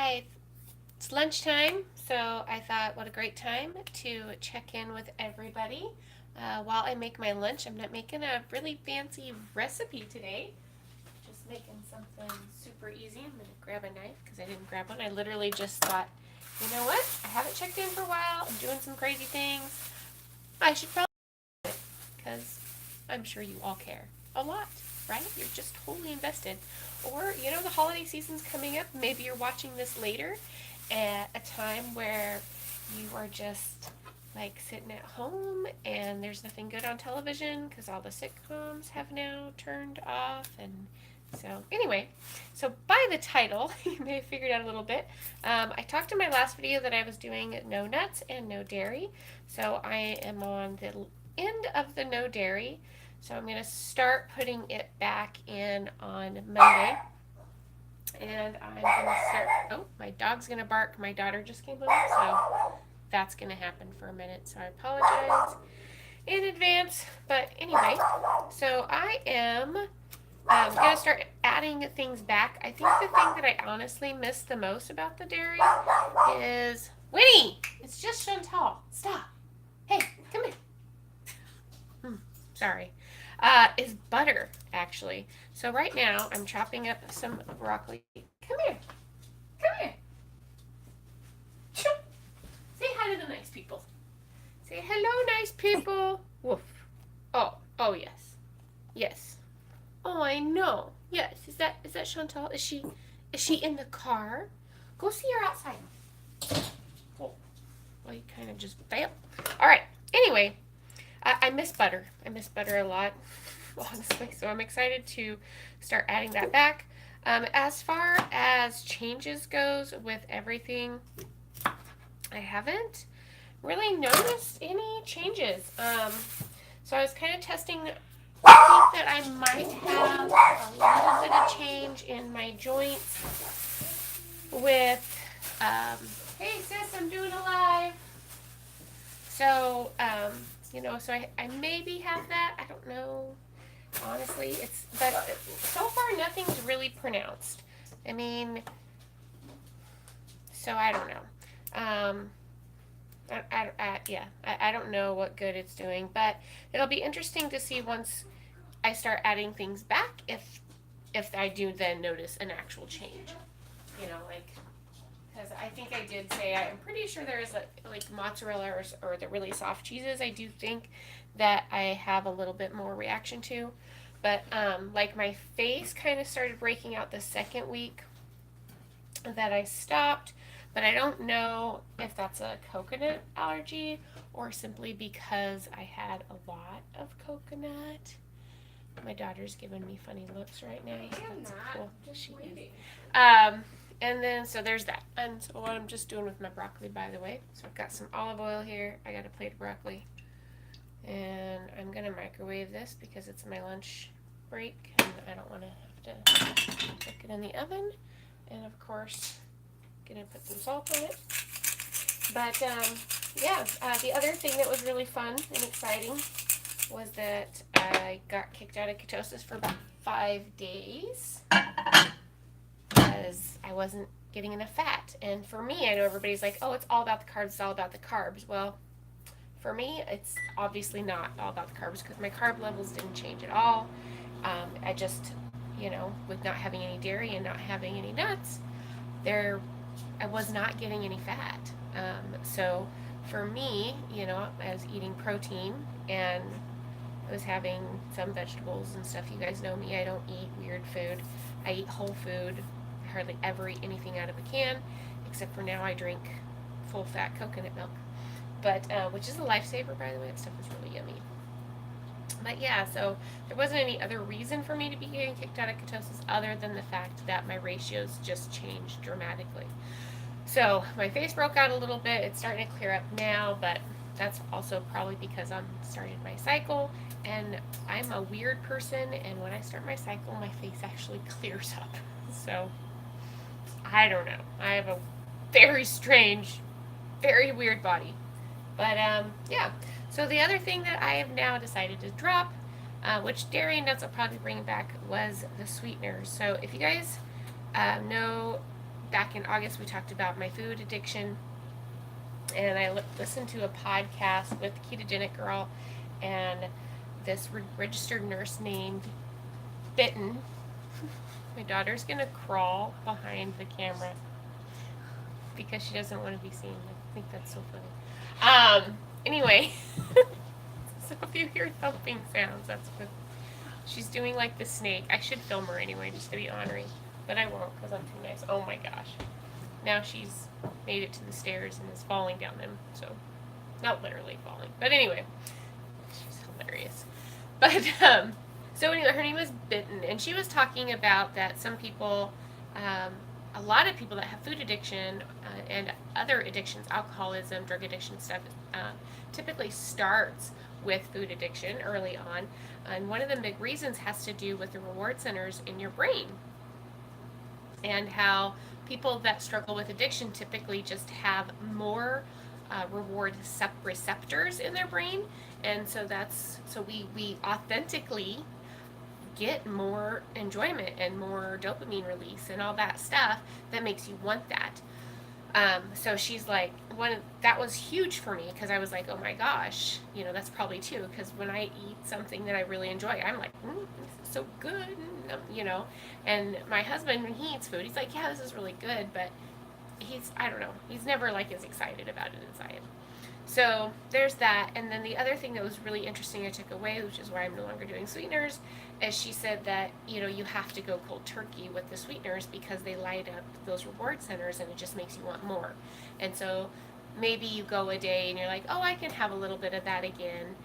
It's lunchtime, so I thought what a great time to check in with everybody. While I make my lunch, I'm not making a really fancy recipe today. Just making something super easy. I'm gonna grab a knife because I didn't grab one. I literally just thought, you know what? I haven't checked in for a while. I'm doing some crazy things. I should probably do it because I'm sure you all care a lot, right? You're just totally invested. Or, the holiday season's coming up. Maybe you're watching this later at a time where you are just like sitting at home and there's nothing good on television because all the sitcoms have now turned off. And so anyway, so by the title you may have figured out a little bit. I talked in my last video that I was doing no nuts and no dairy, so I am on the end of the no dairy, so I'm going to start putting it back in on Monday. And I'm gonna start. Oh, my dog's gonna bark. My daughter just came home, so that's gonna happen for a minute. So I apologize in advance. But anyway, so I am gonna start adding things back. I think the thing that I honestly miss the most about the dairy is Winnie. It's just Chantal. Stop. Hey, come here. Sorry. Is butter actually. So right now I'm chopping up some broccoli. Come here. Come here. Say hi to the nice people. Say hello, nice people. Woof. Oh yes. Yes. Oh, I know. Yes. Is that Chantal? Is she in the car? Go see her outside. Oh, well, you kind of just failed. All right. Anyway, I miss butter. I miss butter a lot, honestly. So I'm excited to start adding that back. As far as changes goes with everything, I haven't really noticed any changes. So I was kind of testing. I think that I might have a little bit of change in my joints with. Hey sis, I'm doing a live. So so I maybe have that. I don't know. Honestly, but so far nothing's really pronounced. I mean, so I don't know. I don't know what good it's doing, but it'll be interesting to see once I start adding things back if I do then notice an actual change. Like because I think I did say I'm pretty sure there is like mozzarella or the really soft cheeses. I do think that I have a little bit more reaction to, but like my face kind of started breaking out the second week that I stopped, but I don't know if that's a coconut allergy or simply because I had a lot of coconut. My daughter's giving me funny looks right now. That's cool. She is. And then, so there's that. And so what I'm just doing with my broccoli, by the way. So I've got some olive oil here. I got a plate of broccoli. And I'm going to microwave this because it's my lunch break. And I don't want to have to cook it in the oven. And of course, going to put some salt on it. But, the other thing that was really fun and exciting was that I got kicked out of ketosis for about 5 days because I wasn't getting enough fat. And for me, I know everybody's like, oh, it's all about the carbs, it's all about the carbs. Well, for me, it's obviously not all about the carbs because my carb levels didn't change at all. I just, with not having any dairy and not having any nuts, I was not getting any fat. So for me, I was eating protein and I was having some vegetables and stuff. You guys know me, I don't eat weird food. I eat whole food. I hardly ever eat anything out of a can, except for now I drink full fat coconut milk. But, which is a lifesaver, by the way. That stuff is really yummy. But yeah, so there wasn't any other reason for me to be getting kicked out of ketosis other than the fact that my ratios just changed dramatically. So my face broke out a little bit. It's starting to clear up now, but that's also probably because I'm started my cycle and I'm a weird person, and when I start my cycle my face actually clears up. So I don't know. I have a very strange, very weird body. But so the other thing that I have now decided to drop, which dairy and nuts I'll probably bring back, was the sweeteners. So if you guys know back in August, we talked about my food addiction, and I listened to a podcast with a ketogenic girl and this registered nurse named Bitten. My daughter's gonna crawl behind the camera because she doesn't want to be seen. I think that's so funny. Anyway, so if you hear thumping sounds, that's what she's doing, like the snake. I should film her anyway, just to be honoring, but I won't because I'm too nice. Oh my gosh. Now she's made it to the stairs and is falling down them. So, not literally falling, but anyway, she's hilarious. But so anyway, her name was Bitten, and she was talking about that some people, a lot of people that have food addiction and other addictions, alcoholism, drug addiction stuff, typically starts with food addiction early on. And one of the big reasons has to do with the reward centers in your brain, and how people that struggle with addiction typically just have more reward receptors in their brain, and so we authentically get more enjoyment and more dopamine release and all that stuff that makes you want that. So she's like, that was huge for me because I was like, oh my gosh, that's probably too. Because when I eat something that I really enjoy, I'm like, this is so good, And my husband, when he eats food, he's like, yeah, this is really good, but I don't know, he's never like as excited about it as I am. So there's that. And then the other thing that was really interesting I took away, which is why I'm no longer doing sweeteners, is she said that, you have to go cold turkey with the sweeteners because they light up those reward centers and it just makes you want more. And so maybe you go a day and you're like, oh, I can have a little bit of that again.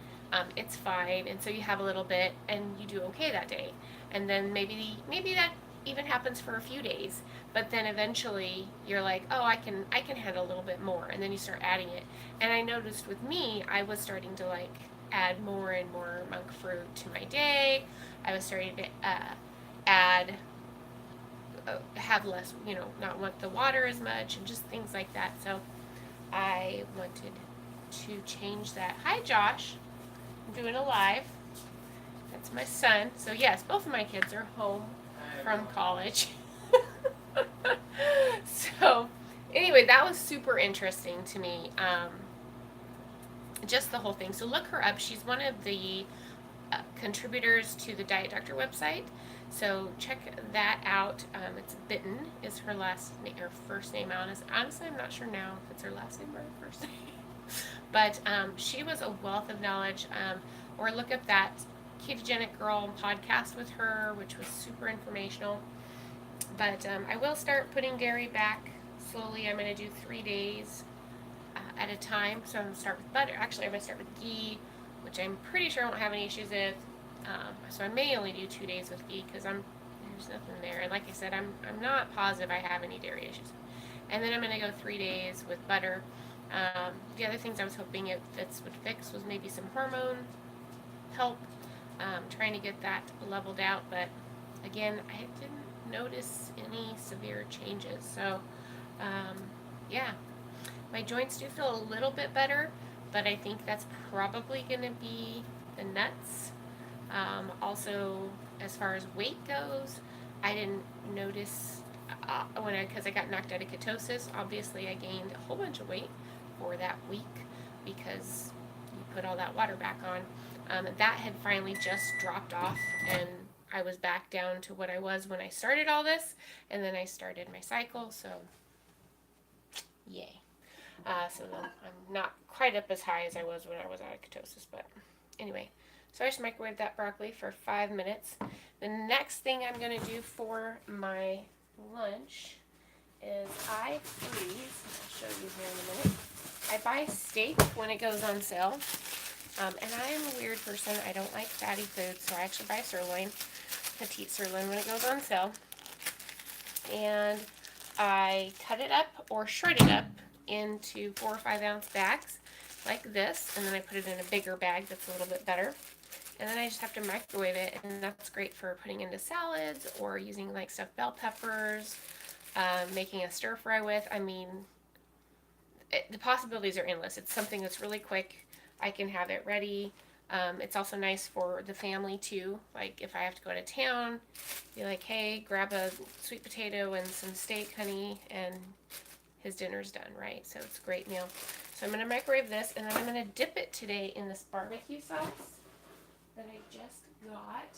It's fine. And so you have a little bit and you do okay that day. And then maybe that even happens for a few days, but then eventually you're like, oh, I can handle a little bit more, and then you start adding it. And I noticed with me, I was starting to like add more and more monk fruit to my day. I was starting to add have less, not want the water as much, and just things like that. So I wanted to change that. Hi, Josh. I'm doing a live. That's my son. So yes, both of my kids are home from college. So anyway, that was super interesting to me. Just the whole thing. So look her up. She's one of the contributors to the Diet Doctor website. So check that out. It's Bitten is her first name. Honestly, I'm not sure now if it's her last name or her first name. But she was a wealth of knowledge. Or look up that Ketogenic Girl podcast with her, which was super informational. But I will start putting dairy back slowly. I'm going to do 3 days at a time. So I'm going to start with butter. Actually, I'm going to start with ghee, which I'm pretty sure I won't have any issues with. So I may only do 2 days with ghee because there's nothing there. And like I said, I'm not positive I have any dairy issues. And then I'm going to go 3 days with butter. The other things I was hoping would fix was maybe some hormone help. Trying to get that leveled out, but again, I didn't notice any severe changes. So yeah, my joints do feel a little bit better, but I think that's probably going to be the nuts. Also, as far as weight goes, I didn't notice because I got knocked out of ketosis. Obviously, I gained a whole bunch of weight for that week because you put all that water back on. That had finally just dropped off, and I was back down to what I was when I started all this, and then I started my cycle, so yay. So I'm not quite up as high as I was when I was out of ketosis, but anyway. So I just microwaved that broccoli for 5 minutes. The next thing I'm going to do for my lunch is I freeze. I'll show you here in a minute. I buy steak when it goes on sale. And I am a weird person. I don't like fatty food, so I actually buy sirloin, petite sirloin, when it goes on sale. And I cut it up or shred it up into 4 or 5 ounce bags like this, and then I put it in a bigger bag that's a little bit better. And then I just have to microwave it, and that's great for putting into salads or using like stuffed bell peppers, making a stir fry with. I mean, the possibilities are endless. It's something that's really quick. I can have it ready It's also nice for the family too. Like if I have to go to town, be like, hey, grab a sweet potato and some steak, honey, and his dinner's done, right? So it's a great meal. So I'm going to microwave this, and then I'm going to dip it today in this barbecue sauce that I just got.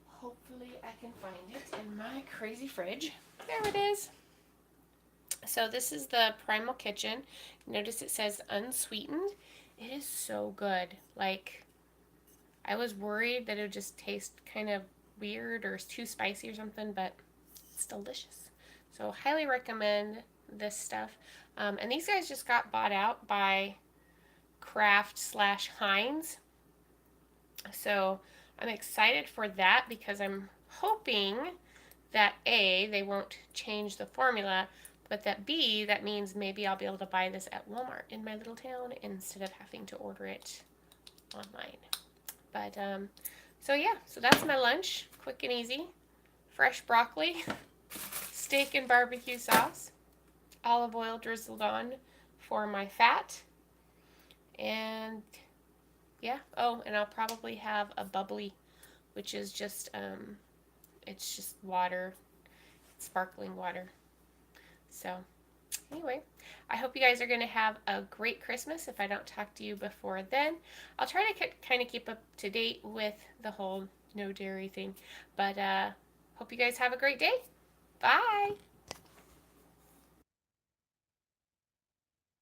Hopefully I can find it in my crazy fridge. There it is. So this is the Primal Kitchen. Notice it says unsweetened. It is so good. Like, I was worried that it would just taste kind of weird or too spicy or something, but it's delicious. So highly recommend this stuff. And these guys just got bought out by Kraft slash Heinz. So I'm excited for that because I'm hoping that A, they won't change the formula, but that B, that means maybe I'll be able to buy this at Walmart in my little town instead of having to order it online. But, so yeah, so that's my lunch. Quick and easy. Fresh broccoli, steak and barbecue sauce, olive oil drizzled on for my fat, and yeah, oh, and I'll probably have a bubbly, which is just, it's just water, sparkling water. So, anyway, I hope you guys are going to have a great Christmas. If I don't talk to you before then, I'll try to kind of keep up to date with the whole no dairy thing. But hope you guys have a great day. Bye.